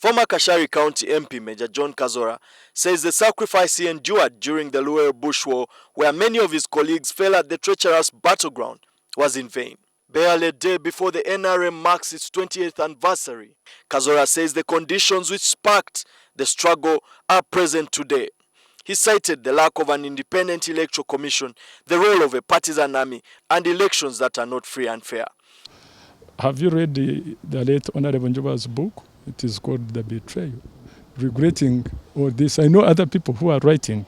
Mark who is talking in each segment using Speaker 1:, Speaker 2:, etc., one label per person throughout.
Speaker 1: Former Kashari County MP Major John Kazora says the sacrifice he endured during the Luweero Bush War, where many of his colleagues fell at the treacherous battleground, was in vain. Barely a day before the NRM marks its 28th anniversary, Kazora says the conditions which sparked the struggle are present today. He cited the lack of an independent electoral commission, the role of a partisan army, and elections that are not free and fair.
Speaker 2: Have you read the late Honorable Njoba's book? It is called The Betrayal. Regretting all this, I know other people who are writing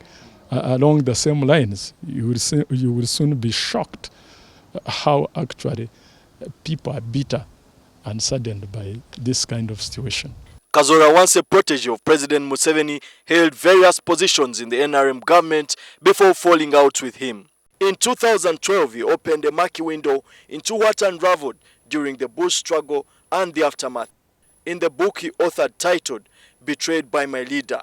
Speaker 2: along the same lines. You will soon be shocked how actually people are bitter and saddened by this kind of situation.
Speaker 1: Kazora, once a protege of President Museveni, held various positions in the NRM government before falling out with him. In 2012, he opened a murky window into what unraveled during the Bush struggle and the aftermath. In the book he authored titled Betrayed by My Leader.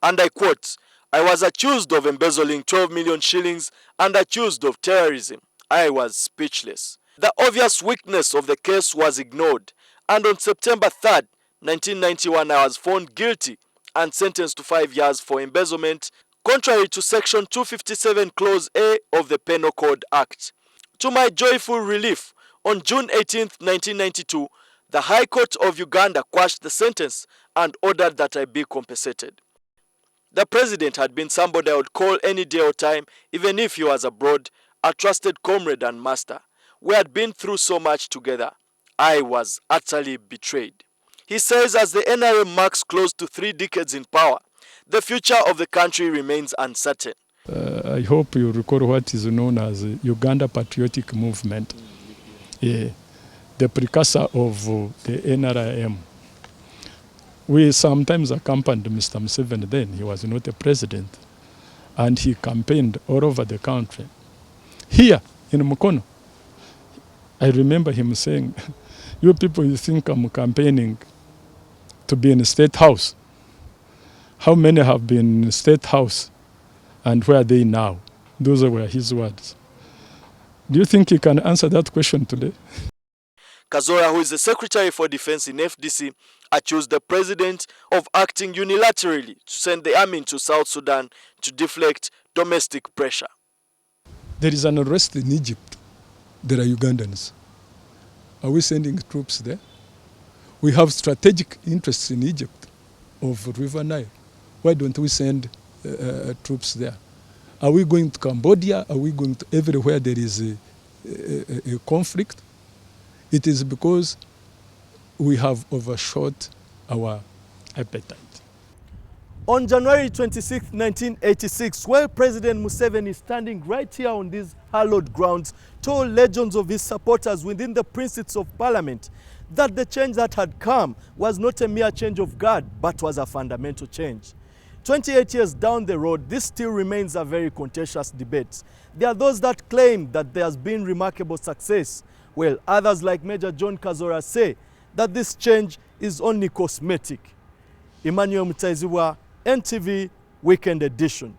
Speaker 1: And I quote, "I was accused of embezzling 12 million shillings and accused of terrorism. I was speechless. The obvious weakness of the case was ignored, and on September 3rd, 1991, I was found guilty and sentenced to 5 years for embezzlement, contrary to Section 257 Clause A of the Penal Code Act. To my joyful relief, on June 18, 1992, the High Court of Uganda quashed the sentence and ordered that I be compensated." The president had been somebody I would call any day or time, even if he was abroad, a trusted comrade and master. We had been through so much together. I was utterly betrayed. He says as the NRM marks close to 3 decades in power, the future of the country remains uncertain.
Speaker 2: I hope you recall what is known as Uganda Patriotic Movement. Yeah. The precursor of the NRM. We sometimes accompanied Mr. Museveni then. He was not a president. And he campaigned all over the country. Here in Mukono, I remember him saying, "You people, you think I'm campaigning to be in the State House. How many have been in the State House and where are they now?" Those were his words. Do you think he can answer that question today?
Speaker 1: Kazora, who is the Secretary for Defense in FDC, accused the president of acting unilaterally to send the army into South Sudan to deflect domestic pressure.
Speaker 2: There is an unrest in Egypt. There are Ugandans. Are we sending troops there? We have strategic interests in Egypt of River Nile. Why don't we send troops there? Are we going to Cambodia? Are we going to everywhere there is a conflict? It is because we have overshot our appetite.
Speaker 1: On January 26, 1986, while President Museveni is standing right here on these hallowed grounds, told legions of his supporters within the precincts of Parliament that the change that had come was not a mere change of guard, but was a fundamental change. 28 years down the road, this still remains a very contentious debate. There are those that claim that there has been remarkable success, while others like Major John Kazora say that this change is only cosmetic. Emmanuel Mutaiziwa, NTV Weekend Edition.